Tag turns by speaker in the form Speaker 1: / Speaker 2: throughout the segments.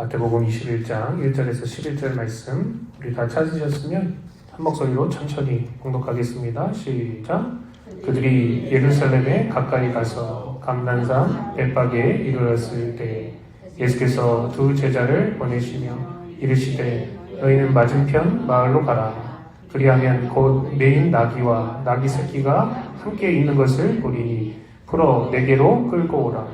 Speaker 1: 마태복음 21장 1절에서 11절 말씀 우리 다 찾으셨으면 한 목소리로 천천히 봉독하겠습니다. 시작. 그들이 예루살렘에 가까이 가서 감난산 벳박에 이르렀을 때 예수께서 두 제자를 보내시며 이르시되 너희는 맞은편 마을로 가라. 그리하면 곧 매인 나귀와 나귀 새끼가 함께 있는 것을 보리니 풀어 내게로 끌고 오라.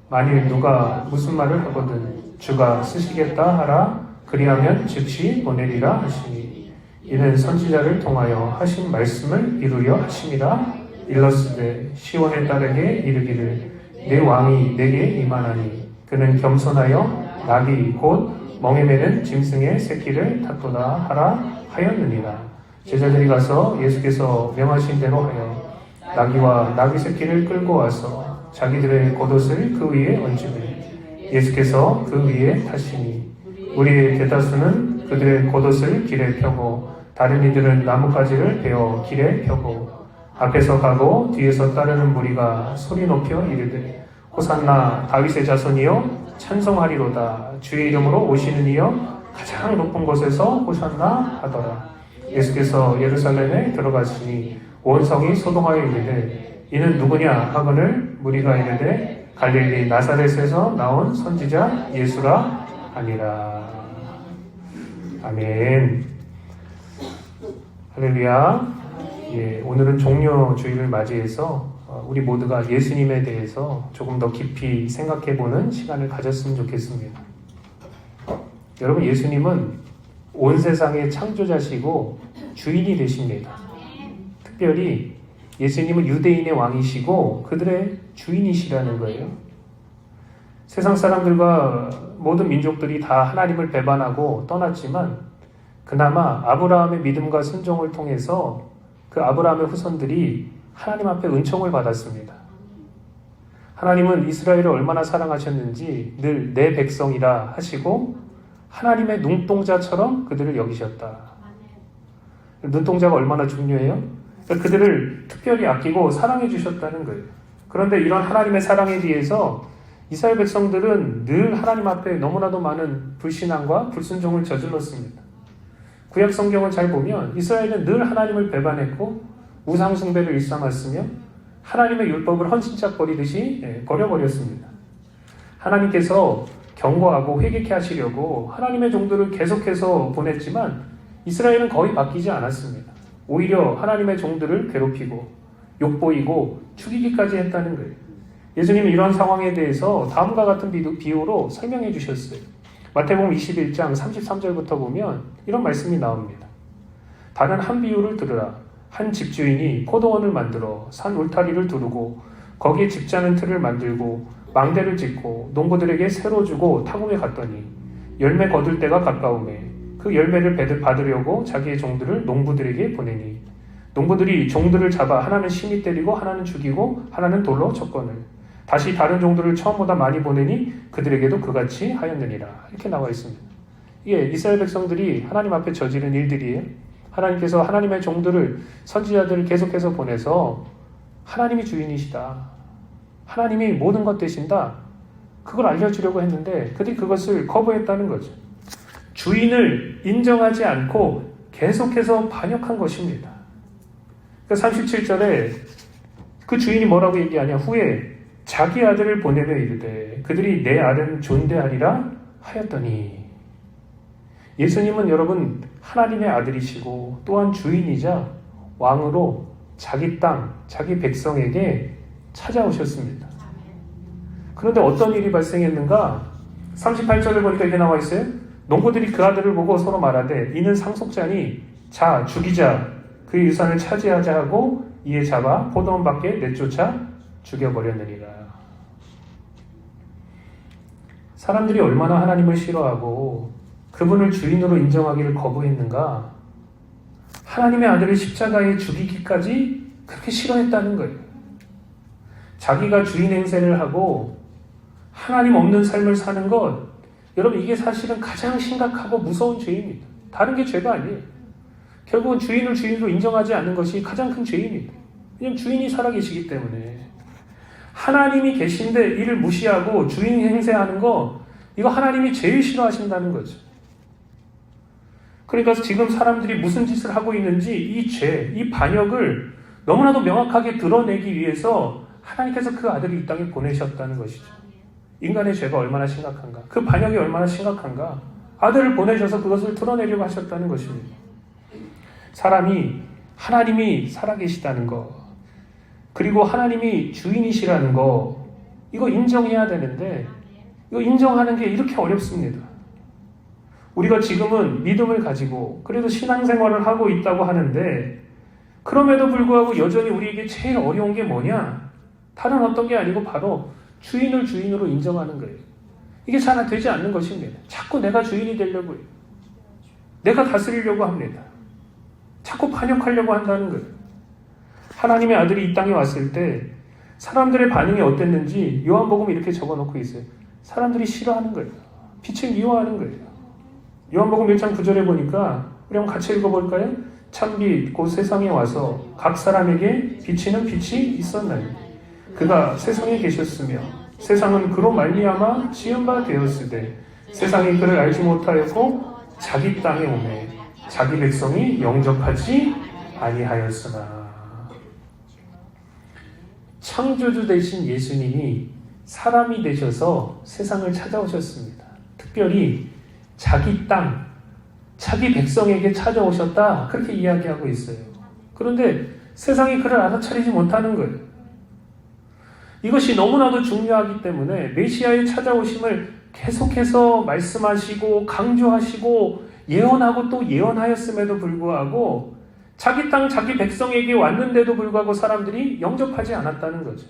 Speaker 1: 만일 누가 무슨 말을 하거든 주가 쓰시겠다 하라. 그리하면 즉시 보내리라 하시니 이는 선지자를 통하여 하신 말씀을 이루려 하심이라. 일러스되 시온의 딸에게 이르기를 내 왕이 내게 임하나니 그는 겸손하여 나귀 곧 멍에 매는 짐승의 새끼를 탔도다 하라 하였느니라. 제자들이 가서 예수께서 명하신 대로 하여 나귀와 나귀 새끼를 끌고 와서 자기들의 겉옷을 그 위에 얹으며 예수께서 그 위에 타시니 우리의 대다수는 그들의 겉옷을 길에 펴고 다른 이들은 나뭇가지를 베어 길에 펴고 앞에서 가고 뒤에서 따르는 무리가 소리 높여 이르되 호산나 다윗의 자손이여 찬송하리로다. 주의 이름으로 오시는 이여 가장 높은 곳에서 호산나 하더라. 예수께서 예루살렘에 들어가시니 온 성이 소동하여 이르되 이는 누구냐 하거늘 무리가 이르되 갈릴리 나사렛에서 나온 선지자 예수라 하니라. 아멘. 할렐루야. 오늘은 종료주일을 맞이해서 우리 모두가 예수님에 대해서 조금 더 깊이 생각해보는 시간을 가졌으면 좋겠습니다. 여러분, 예수님은 온 세상의 창조자시고 주인이 되십니다. 특별히 예수님은 유대인의 왕이시고 그들의 주인이시라는 거예요. 세상 사람들과 모든 민족들이 다 하나님을 배반하고 떠났지만 그나마 아브라함의 믿음과 순종을 통해서 그 아브라함의 후손들이 하나님 앞에 은총을 받았습니다. 하나님은 이스라엘을 얼마나 사랑하셨는지 늘 내 백성이라 하시고 하나님의 눈동자처럼 그들을 여기셨다. 눈동자가 얼마나 중요해요? 그들을 특별히 아끼고 사랑해 주셨다는 거예요. 그런데 이런 하나님의 사랑에 비해서 이스라엘 백성들은 늘 하나님 앞에 너무나도 많은 불신앙과 불순종을 저질렀습니다. 구약 성경을 잘 보면 이스라엘은 늘 하나님을 배반했고 우상 숭배를 일삼았으며 하나님의 율법을 헌신짝 버리듯이 버려버렸습니다. 하나님께서 경고하고 회개케 하시려고 하나님의 종들을 계속해서 보냈지만 이스라엘은 거의 바뀌지 않았습니다. 오히려 하나님의 종들을 괴롭히고 욕보이고 죽이기까지 했다는 거예요. 예수님이 이런 상황에 대해서 다음과 같은 비유로 설명해 주셨어요. 마태복음 21장 33절부터 보면 이런 말씀이 나옵니다. 다른 한 비유를 들으라. 한 집주인이 포도원을 만들어 산 울타리를 두르고 거기에 집자는 틀을 만들고 망대를 짓고 농부들에게 새로 주고 타국에 갔더니 열매 거둘 때가 가까우매 그 열매를 받으려고 자기의 종들을 농부들에게 보내니 농부들이 종들을 잡아 하나는 심히 때리고 하나는 죽이고 하나는 돌로 쳤거늘 다시 다른 종들을 처음보다 많이 보내니 그들에게도 그같이 하였느니라. 이렇게 나와 있습니다. 이게 이스라엘 백성들이 하나님 앞에 저지른 일들이에요. 하나님께서 하나님의 종들을 선지자들을 계속해서 보내서 하나님이 주인이시다. 하나님이 모든 것 되신다. 그걸 알려주려고 했는데 그들이 그것을 거부했다는 거죠. 주인을 인정하지 않고 계속해서 반역한 것입니다. 37절에 그 주인이 뭐라고 얘기하냐. 후에 자기 아들을 보내며 이르되 그들이 내 아들은 존대하리라 하였더니 예수님은 여러분 하나님의 아들이시고 또한 주인이자 왕으로 자기 땅, 자기 백성에게 찾아오셨습니다. 그런데 어떤 일이 발생했는가? 38절을 보니까 이렇게 나와 있어요. 농부들이 그 아들을 보고 서로 말하되 이는 상속자니 자 죽이자 그의 유산을 차지하자 하고 이에 잡아 포도원 밖에 내쫓아 죽여버렸느니라. 사람들이 얼마나 하나님을 싫어하고 그분을 주인으로 인정하기를 거부했는가? 하나님의 아들을 십자가에 죽이기까지 그렇게 싫어했다는 거예요. 자기가 주인 행세를 하고 하나님 없는 삶을 사는 것, 여러분 이게 사실은 가장 심각하고 무서운 죄입니다. 다른 게 죄가 아니에요. 결국은 주인을 주인으로 인정하지 않는 것이 가장 큰 죄입니다. 왜냐하면 주인이 살아계시기 때문에. 하나님이 계신데 이를 무시하고 주인 행세하는 거 이거 하나님이 제일 싫어하신다는 거죠. 그러니까 지금 사람들이 무슨 짓을 하고 있는지 이 죄, 이 반역을 너무나도 명확하게 드러내기 위해서 하나님께서 그 아들을 이 땅에 보내셨다는 것이죠. 인간의 죄가 얼마나 심각한가, 그 반역이 얼마나 심각한가, 아들을 보내셔서 그것을 드러내려고 하셨다는 것입니다. 사람이 하나님이 살아계시다는 것, 그리고 하나님이 주인이시라는 거, 이거 인정해야 되는데 이거 인정하는 게 이렇게 어렵습니다. 우리가 지금은 믿음을 가지고 그래도 신앙생활을 하고 있다고 하는데 그럼에도 불구하고 여전히 우리에게 제일 어려운 게 뭐냐? 다른 어떤 게 아니고 바로 주인을 주인으로 인정하는 거예요. 이게 잘 되지 않는 것입니다. 자꾸 내가 주인이 되려고 해요. 내가 다스리려고 합니다. 자꾸 반역하려고 한다는 거예요. 하나님의 아들이 이 땅에 왔을 때 사람들의 반응이 어땠는지 요한복음에 이렇게 적어놓고 있어요. 사람들이 싫어하는 거예요. 빛을 미워하는 거예요. 요한복음 1장 9절에 보니까 우리 한번 같이 읽어볼까요? 참빛 곧 세상에 와서 각 사람에게 비치는 빛이 있었나니 그가 세상에 계셨으며 세상은 그로 말미암아 지은 바 되었으되 세상이 그를 알지 못하였고 자기 땅에 오매 자기 백성이 영접하지 아니하였으나. 창조주 되신 예수님이 사람이 되셔서 세상을 찾아오셨습니다. 특별히 자기 땅, 자기 백성에게 찾아오셨다, 그렇게 이야기하고 있어요. 그런데 세상이 그를 알아차리지 못하는 거예요. 이것이 너무나도 중요하기 때문에 메시아의 찾아오심을 계속해서 말씀하시고 강조하시고 예언하고 또 예언하였음에도 불구하고 자기 땅, 자기 백성에게 왔는데도 불구하고 사람들이 영접하지 않았다는 거죠.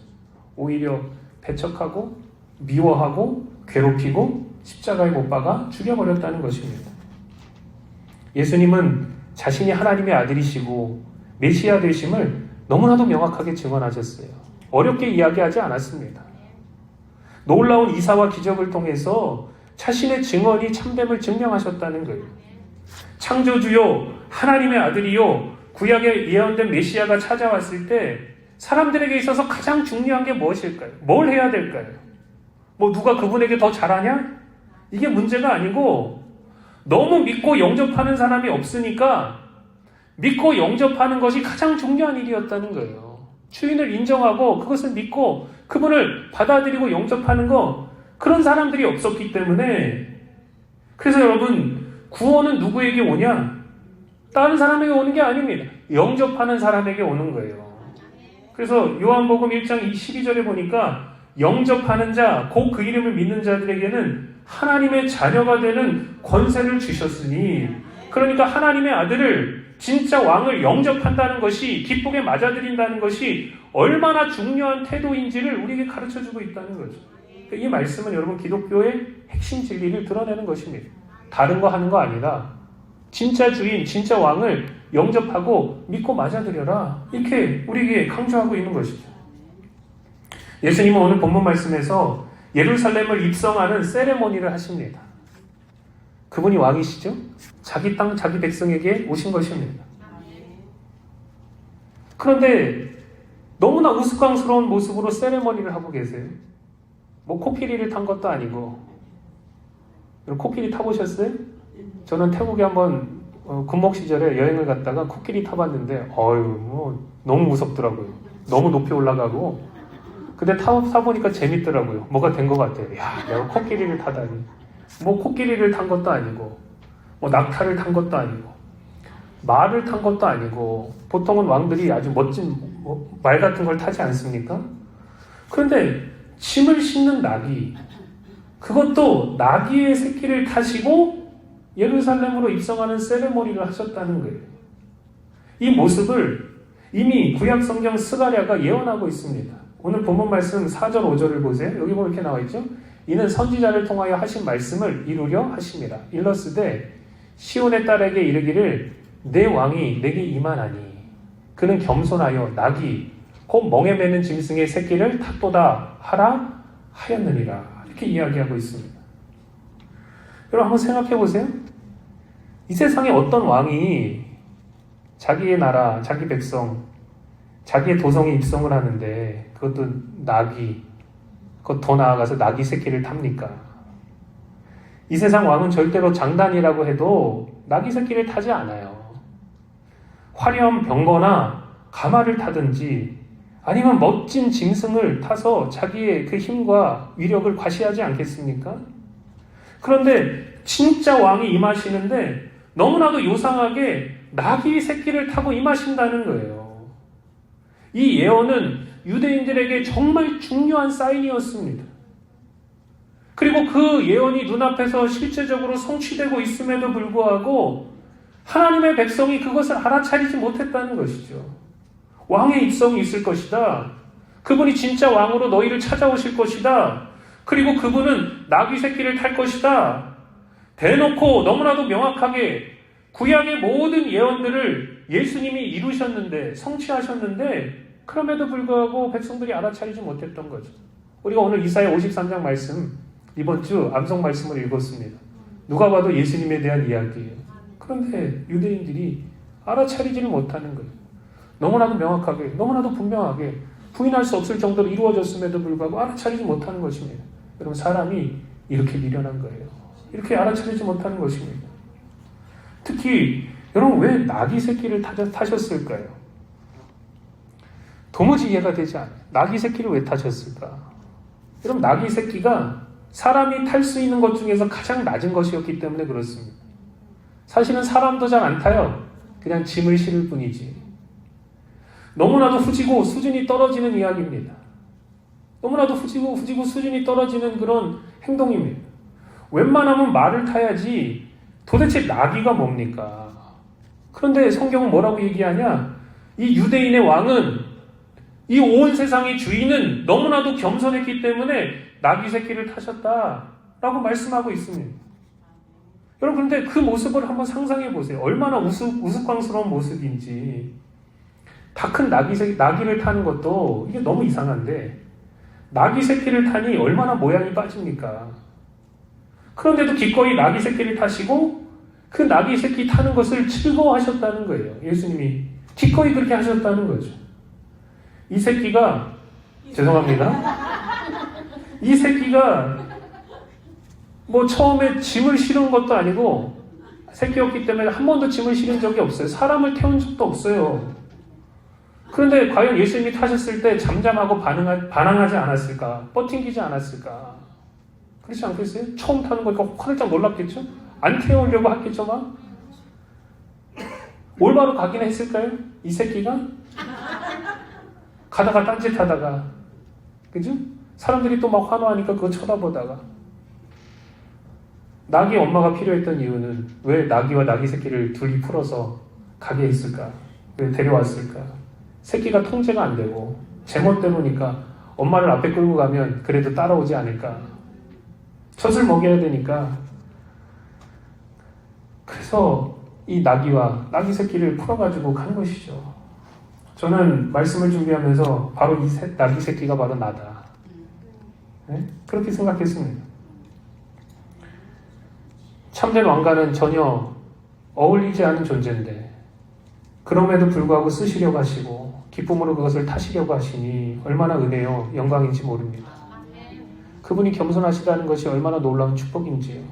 Speaker 1: 오히려 배척하고 미워하고 괴롭히고 십자가에 못 박아 죽여버렸다는 것입니다. 예수님은 자신이 하나님의 아들이시고 메시아 되심을 너무나도 명확하게 증언하셨어요. 어렵게 이야기하지 않았습니다. 놀라운 이사와 기적을 통해서 자신의 증언이 참됨을 증명하셨다는 거예요. 창조주요, 하나님의 아들이요, 구약에 예언된 메시아가 찾아왔을 때 사람들에게 있어서 가장 중요한 게 무엇일까요? 뭘 해야 될까요? 뭐 누가 그분에게 더 잘하냐? 이게 문제가 아니고 너무 믿고 영접하는 사람이 없으니까 믿고 영접하는 것이 가장 중요한 일이었다는 거예요. 주인을 인정하고 그것을 믿고 그분을 받아들이고 영접하는 거, 그런 사람들이 없었기 때문에. 그래서 여러분, 구원은 누구에게 오냐? 다른 사람에게 오는 게 아닙니다. 영접하는 사람에게 오는 거예요. 그래서 요한복음 1장 12절에 보니까 영접하는 자, 곧 그 이름을 믿는 자들에게는 하나님의 자녀가 되는 권세를 주셨으니, 그러니까 하나님의 아들을, 진짜 왕을 영접한다는 것이, 기쁘게 맞아들인다는 것이 얼마나 중요한 태도인지를 우리에게 가르쳐주고 있다는 거죠. 이 말씀은 여러분 기독교의 핵심 진리를 드러내는 것입니다. 다른 거 하는 거 아니라 진짜 주인, 진짜 왕을 영접하고 믿고 맞아들여라, 이렇게 우리에게 강조하고 있는 것이죠. 예수님은 오늘 본문 말씀에서 예루살렘을 입성하는 세레모니를 하십니다. 그분이 왕이시죠? 자기 땅, 자기 백성에게 오신 것입니다. 그런데 너무나 우스꽝스러운 모습으로 세레모니를 하고 계세요. 뭐 코끼리를 탄 것도 아니고. 코끼리 타보셨어요? 저는 태국에 한번 군목 시절에 여행을 갔다가 코끼리 타봤는데 뭐 너무 무섭더라고요. 너무 높이 올라가고. 근데 타보니까 재밌더라고요. 뭐가 된 것 같아요. 야, 내가 코끼리를 타다니. 뭐 코끼리를 탄 것도 아니고, 뭐 낙타를 탄 것도 아니고, 말을 탄 것도 아니고, 보통은 왕들이 아주 멋진 말 같은 걸 타지 않습니까? 그런데 짐을 싣는 나귀, 그것도 나귀의 새끼를 타시고 예루살렘으로 입성하는 세레모니를 하셨다는 거예요. 이 모습을 이미 구약 성경 스가랴가 예언하고 있습니다. 오늘 본문 말씀 4절 5절을 보세요. 여기 보면 이렇게 나와 있죠. 이는 선지자를 통하여 하신 말씀을 이루려 하심이라. 일러스되 시온의 딸에게 이르기를 내 왕이 내게 임하나니 그는 겸손하여 나귀 곧 멍에 매는 짐승의 새끼를 탔도다 하라 하였느니라. 이렇게 이야기하고 있습니다. 여러분 한번 생각해 보세요. 이 세상에 어떤 왕이 자기의 나라, 자기 백성, 자기의 도성에 입성을 하는데 그것도 나귀, 그것 더 나아가서 나귀 새끼를 탑니까? 이 세상 왕은 절대로 장단이라고 해도 나귀 새끼를 타지 않아요. 화려한 병거나 가마를 타든지 아니면 멋진 짐승을 타서 자기의 그 힘과 위력을 과시하지 않겠습니까? 그런데 진짜 왕이 임하시는데 너무나도 요상하게 나귀 새끼를 타고 임하신다는 거예요. 이 예언은 유대인들에게 정말 중요한 사인이었습니다. 그리고 그 예언이 눈앞에서 실제적으로 성취되고 있음에도 불구하고 하나님의 백성이 그것을 알아차리지 못했다는 것이죠. 왕의 입성이 있을 것이다. 그분이 진짜 왕으로 너희를 찾아오실 것이다. 그리고 그분은 나귀 새끼를 탈 것이다. 대놓고 너무나도 명확하게 구약의 모든 예언들을 예수님이 이루셨는데, 성취하셨는데 그럼에도 불구하고 백성들이 알아차리지 못했던 거죠. 우리가 오늘 이사야 53장 말씀, 이번 주 암송 말씀을 읽었습니다. 누가 봐도 예수님에 대한 이야기예요. 그런데 유대인들이 알아차리지를 못하는 거예요. 너무나도 명확하게, 너무나도 분명하게 부인할 수 없을 정도로 이루어졌음에도 불구하고 알아차리지 못하는 것입니다. 여러분, 사람이 이렇게 미련한 거예요. 이렇게 알아차리지 못하는 것입니다. 특히 여러분, 왜 나귀 새끼를 타셨을까요? 도무지 이해가 되지 않아요. 나귀 새끼를 왜 타셨을까? 여러분, 나귀 새끼가 사람이 탈 수 있는 것 중에서 가장 낮은 것이었기 때문에 그렇습니다. 사실은 사람도 잘 안 타요. 그냥 짐을 실을 뿐이지. 너무나도 후지고 수준이 떨어지는 이야기입니다. 너무나도 후지고 수준이 떨어지는 그런 행동입니다. 웬만하면 말을 타야지 도대체 나귀가 뭡니까? 그런데 성경은 뭐라고 얘기하냐? 이 유대인의 왕은, 이 온 세상의 주인은 너무나도 겸손했기 때문에 나귀 새끼를 타셨다라고 말씀하고 있습니다. 여러분, 그런데 그 모습을 한번 상상해 보세요. 얼마나 우스꽝스러운 모습인지. 다 큰 나귀를 타는 것도 이게 너무 이상한데 나귀 새끼를 타니 얼마나 모양이 빠집니까? 그런데도 기꺼이 나귀 새끼를 타시고 그 나귀 새끼 타는 것을 즐거워하셨다는 거예요. 예수님이 기꺼이 그렇게 하셨다는 거죠. 이 새끼가, 죄송합니다, 이 새끼가 뭐 처음에 짐을 실은 것도 아니고 새끼였기 때문에 한 번도 짐을 실은 적이 없어요. 사람을 태운 적도 없어요. 그런데 과연 예수님이 타셨을 때 잠잠하고 반항하지 않았을까? 뻗팅기지 않았을까? 그렇지 않겠어요? 처음 타는 거니까 화들짝 놀랐겠죠? 안 태우려고 했겠죠, 막? 올바로 가긴 했을까요? 이 새끼가? 가다가 딴짓하다가, 그죠? 사람들이 또 막 환호하니까 그거 쳐다보다가. 나귀 엄마가 필요했던 이유는 왜 나귀와 나귀 새끼를 둘이 풀어서 가게 했을까? 왜 데려왔을까? 새끼가 통제가 안 되고 제멋대로니까 엄마를 앞에 끌고 가면 그래도 따라오지 않을까? 젖을 먹여야 되니까. 그래서 이 나귀와 나귀 새끼를 풀어가지고 간 것이죠. 저는 말씀을 준비하면서 바로 이 나귀 새끼가 바로 나다. 네? 그렇게 생각했습니다. 참된 왕과는 전혀 어울리지 않은 존재인데 그럼에도 불구하고 쓰시려고 하시고 기쁨으로 그것을 타시려고 하시니 얼마나 은혜요, 영광인지 모릅니다. 그분이 겸손하시다는 것이 얼마나 놀라운 축복인지요.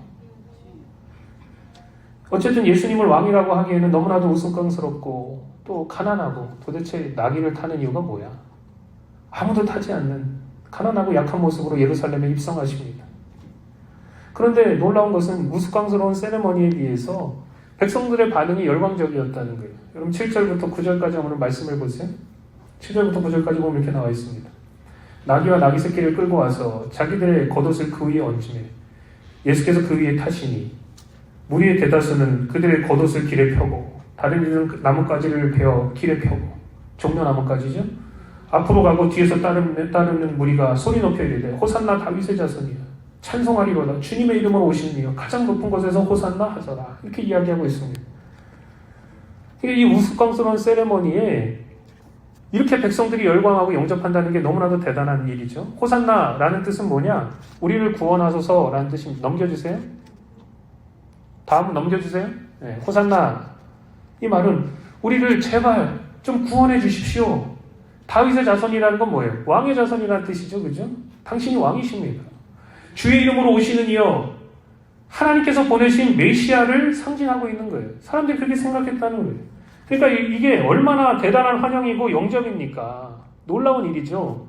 Speaker 1: 어쨌든 예수님을 왕이라고 하기에는 너무나도 우스꽝스럽고 또 가난하고, 도대체 나귀를 타는 이유가 뭐야? 아무도 타지 않는 가난하고 약한 모습으로 예루살렘에 입성하십니다. 그런데 놀라운 것은 우스꽝스러운 세레머니에 비해서 백성들의 반응이 열광적이었다는 거예요. 여러분 7절부터 9절까지 오늘 말씀을 보세요. 7절부터 9절까지 보면 이렇게 나와 있습니다. 나귀와 나귀 새끼를 끌고 와서 자기들의 겉옷을 그 위에 얹으며 예수께서 그 위에 타시니 무리의 대다수는 그들의 겉옷을 길에 펴고 다른 이들은 나뭇가지를 베어 길에 펴고, 종려나뭇가지죠. 앞으로 가고 뒤에서 따르는 무리가 소리 높여 이르되 호산나 다윗의 자손이여 찬송하리로다 주님의 이름으로 오시는 이여 가장 높은 곳에서 호산나 하소라, 이렇게 이야기하고 있습니다. 이 우스꽝스러운 세레머니에 이렇게 백성들이 열광하고 영접한다는 게 너무나도 대단한 일이죠. 호산나라는 뜻은 뭐냐? 우리를 구원하소서라는 뜻입니다. 넘겨주세요. 다음 넘겨주세요. 네, 호산나, 이 말은 우리를 제발 좀 구원해 주십시오. 다윗의 자손이라는 건 뭐예요? 왕의 자손이라는 뜻이죠. 그죠? 당신이 왕이십니다. 주의 이름으로 오시는 이여 하나님께서 보내신 메시아를 상징하고 있는 거예요. 사람들이 그렇게 생각했다는 거예요. 그러니까 이게 얼마나 대단한 환영이고 영접입니까? 놀라운 일이죠.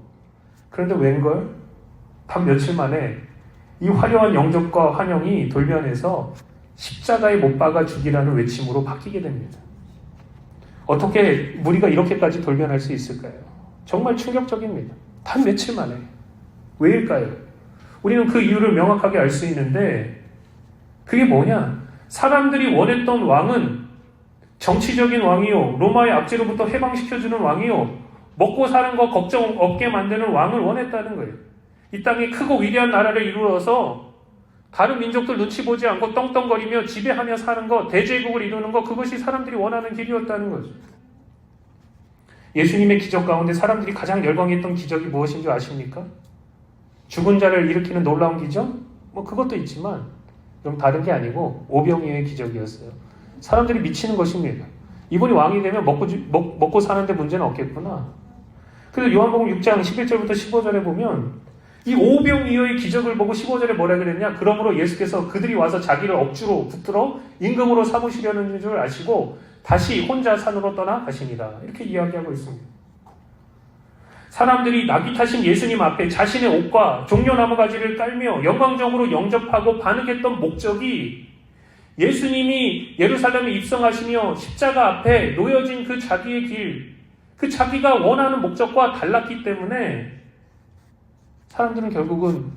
Speaker 1: 그런데 웬걸? 단 며칠 만에 이 화려한 영접과 환영이 돌변해서 십자가에 못 박아 죽이라는 외침으로 바뀌게 됩니다. 어떻게 우리가 이렇게까지 돌변할 수 있을까요? 정말 충격적입니다. 단 며칠 만에. 왜일까요? 우리는 그 이유를 명확하게 알 수 있는데 그게 뭐냐? 사람들이 원했던 왕은 정치적인 왕이요, 로마의 압제로부터 해방시켜주는 왕이요, 먹고 사는 거 걱정 없게 만드는 왕을 원했다는 거예요. 이 땅에 크고 위대한 나라를 이루어서 다른 민족들 눈치 보지 않고 떵떵거리며 지배하며 사는 것, 대제국을 이루는 것, 그것이 사람들이 원하는 길이었다는 거죠. 예수님의 기적 가운데 사람들이 가장 열광했던 기적이 무엇인 줄 아십니까? 죽은 자를 일으키는 놀라운 기적? 그것도 있지만 그럼 다른 게 아니고 오병이어의 기적이었어요. 사람들이 미치는 것입니다. 이분이 왕이 되면 먹고 사는데 문제는 없겠구나. 그래서 요한복음 6장 11절부터 15절에 보면 이 오병이어의 기적을 보고 15절에 뭐라 그랬냐? 그러므로 예수께서 그들이 와서 자기를 억지로 붙들어 임금으로 삼으시려는 줄 아시고 다시 혼자 산으로 떠나 가시니라. 이렇게 이야기하고 있습니다. 사람들이 나귀 타신 예수님 앞에 자신의 옷과 종려나무 가지를 깔며 영광적으로 영접하고 반응했던 목적이 예수님이 예루살렘에 입성하시며 십자가 앞에 놓여진 그 자기의 길, 그 자기가 원하는 목적과 달랐기 때문에 사람들은 결국은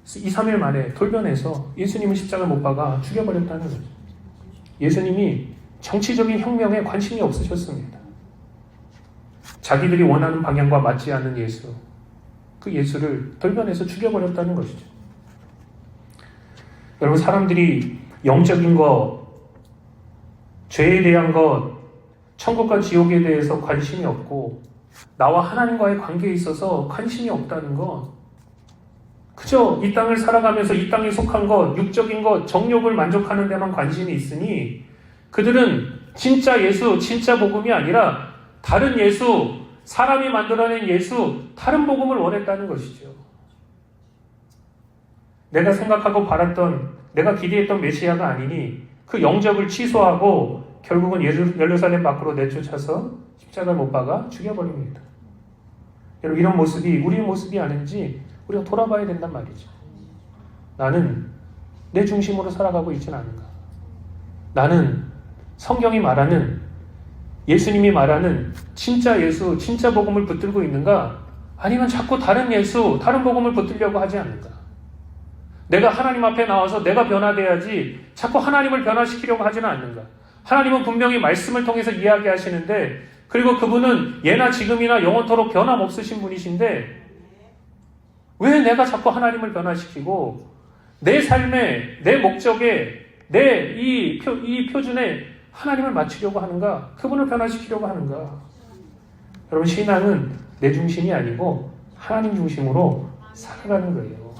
Speaker 1: 2, 3일 만에 돌변해서 예수님을 십자가에 못 박아 죽여버렸다는 거죠. 예수님이 정치적인 혁명에 관심이 없으셨습니다. 자기들이 원하는 방향과 맞지 않는 예수, 그 예수를 돌변해서 죽여버렸다는 것이죠. 여러분, 사람들이 영적인 것, 죄에 대한 것, 천국과 지옥에 대해서 관심이 없고 나와 하나님과의 관계에 있어서 관심이 없다는 것, 그저 이 땅을 살아가면서 이 땅에 속한 것, 육적인 것, 정욕을 만족하는 데만 관심이 있으니 그들은 진짜 예수, 진짜 복음이 아니라 다른 예수, 사람이 만들어낸 예수, 다른 복음을 원했다는 것이죠. 내가 생각하고 바랐던, 내가 기대했던 메시아가 아니니 그 영접을 취소하고 결국은 예루살렘 밖으로 내쫓아서 십자가에 못 박아 죽여버립니다. 여러분, 이런 모습이 우리의 모습이 아닌지 우리가 돌아봐야 된단 말이죠. 나는 내 중심으로 살아가고 있지는 않은가? 나는 성경이 말하는, 예수님이 말하는 진짜 예수, 진짜 복음을 붙들고 있는가? 아니면 자꾸 다른 예수, 다른 복음을 붙들려고 하지 않는가? 내가 하나님 앞에 나와서 내가 변화돼야지 자꾸 하나님을 변화시키려고 하지는 않는가? 하나님은 분명히 말씀을 통해서 이야기하시는데, 그리고 그분은 예나 지금이나 영원토록 변함없으신 분이신데 왜 내가 자꾸 하나님을 변화시키고 내 삶에, 내 목적에, 내 이 표준에 하나님을 맞추려고 하는가? 그분을 변화시키려고 하는가? 여러분, 신앙은 내 중심이 아니고 하나님 중심으로 살아가는 거예요.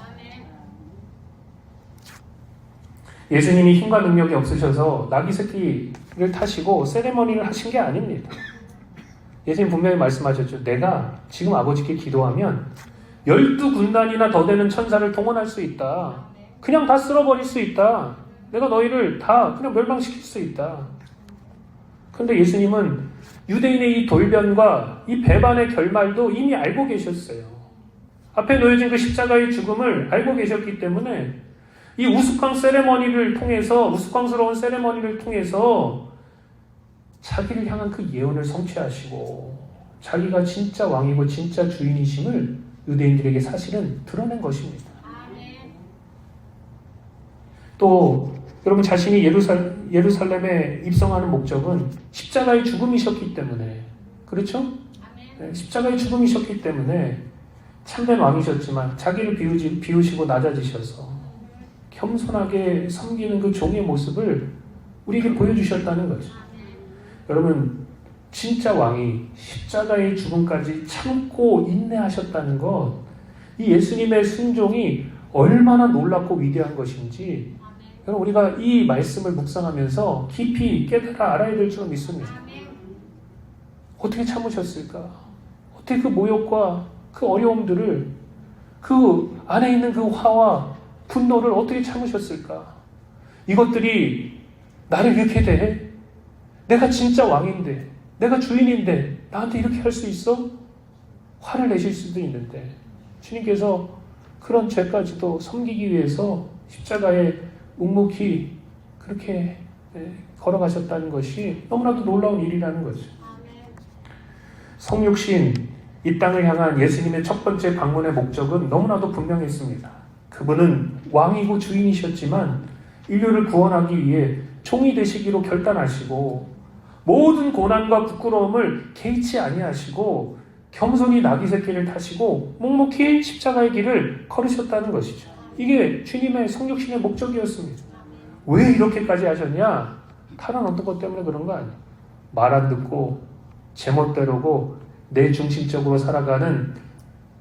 Speaker 1: 예수님이 힘과 능력이 없으셔서 나귀 새끼를 타시고 세레머니를 하신 게 아닙니다. 예수님 분명히 말씀하셨죠. 내가 지금 아버지께 기도하면 12군단이나 더 되는 천사를 동원할 수 있다. 그냥 다 쓸어버릴 수 있다. 내가 너희를 다 그냥 멸망시킬 수 있다. 그런데 예수님은 유대인의 이 돌변과 이 배반의 결말도 이미 알고 계셨어요. 앞에 놓여진 그 십자가의 죽음을 알고 계셨기 때문에 이 우스꽝스러운 세레머니를 통해서 자기를 향한 그 예언을 성취하시고 자기가 진짜 왕이고 진짜 주인이심을 유대인들에게 사실은 드러낸 것입니다. 또 여러분, 자신이 예루살렘에 입성하는 목적은 십자가의 죽음이셨기 때문에, 그렇죠? 네, 십자가의 죽음이셨기 때문에 참된 왕이셨지만 자기를 비우시고 낮아지셔서 겸손하게 섬기는 그 종의 모습을 우리에게 보여주셨다는 거죠. 여러분, 진짜 왕이 십자가의 죽음까지 참고 인내하셨다는 것, 이 예수님의 순종이 얼마나 놀랍고 위대한 것인지 여러분, 우리가 이 말씀을 묵상하면서 깊이 깨달아 알아야 될 줄 믿습니다. 어떻게 참으셨을까? 어떻게 그 모욕과 그 어려움들을, 그 안에 있는 그 화와 분노를 어떻게 참으셨을까? 이것들이 나를 이렇게 대해? 내가 진짜 왕인데, 내가 주인인데 나한테 이렇게 할 수 있어? 화를 내실 수도 있는데 주님께서 그런 죄까지도 섬기기 위해서 십자가에 묵묵히 그렇게 걸어가셨다는 것이 너무나도 놀라운 일이라는 거죠. 성육신, 이 땅을 향한 예수님의 첫 번째 방문의 목적은 너무나도 분명했습니다. 그분은 왕이고 주인이셨지만 인류를 구원하기 위해 종이 되시기로 결단하시고 모든 고난과 부끄러움을 개의치 아니하시고 겸손히 나귀 새끼를 타시고 묵묵히 십자가의 길을 걸으셨다는 것이죠. 이게 주님의 성육신의 목적이었습니다. 왜 이렇게까지 하셨냐? 다른 어떤 것 때문에 그런 거 아니에요. 말 안 듣고 제멋대로고 내 중심적으로 살아가는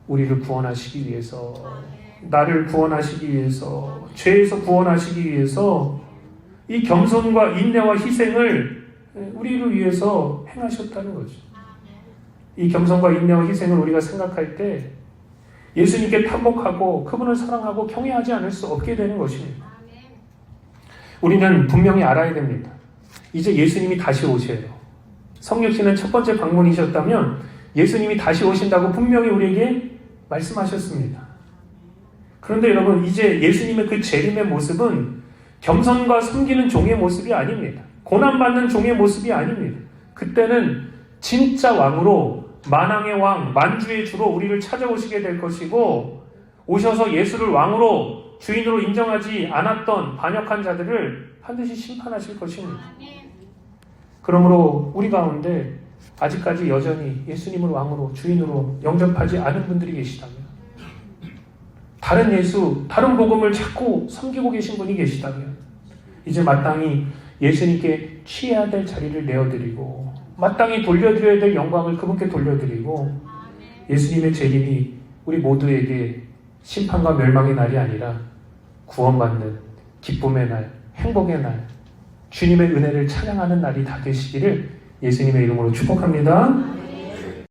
Speaker 1: 우리를 구원하시기 위해서, 나를 구원하시기 위해서, 죄에서 구원하시기 위해서 이 겸손과 인내와 희생을 우리를 위해서 행하셨다는 거죠. 이 겸손과 인내와 희생을 우리가 생각할 때 예수님께 탐복하고 그분을 사랑하고 경외하지 않을 수 없게 되는 것입니다. 우리는 분명히 알아야 됩니다. 이제 예수님이 다시 오셔요. 성육신은 첫 번째 방문이셨다면 예수님이 다시 오신다고 분명히 우리에게 말씀하셨습니다. 그런데 여러분, 이제 예수님의 그 재림의 모습은 겸손과 섬기는 종의 모습이 아닙니다. 고난받는 종의 모습이 아닙니다. 그때는 진짜 왕으로, 만왕의 왕, 만주의 주로 우리를 찾아오시게 될 것이고, 오셔서 예수를 왕으로, 주인으로 인정하지 않았던 반역한 자들을 반드시 심판하실 것입니다. 그러므로 우리 가운데 아직까지 여전히 예수님을 왕으로, 주인으로 영접하지 않은 분들이 계시다면, 다른 예수, 다른 복음을 자꾸 섬기고 계신 분이 계시다면 이제 마땅히 예수님께 취해야 될 자리를 내어드리고 마땅히 돌려드려야 될 영광을 그분께 돌려드리고 예수님의 재림이 우리 모두에게 심판과 멸망의 날이 아니라 구원받는 기쁨의 날, 행복의 날, 주님의 은혜를 찬양하는 날이 다 되시기를 예수님의 이름으로 축복합니다.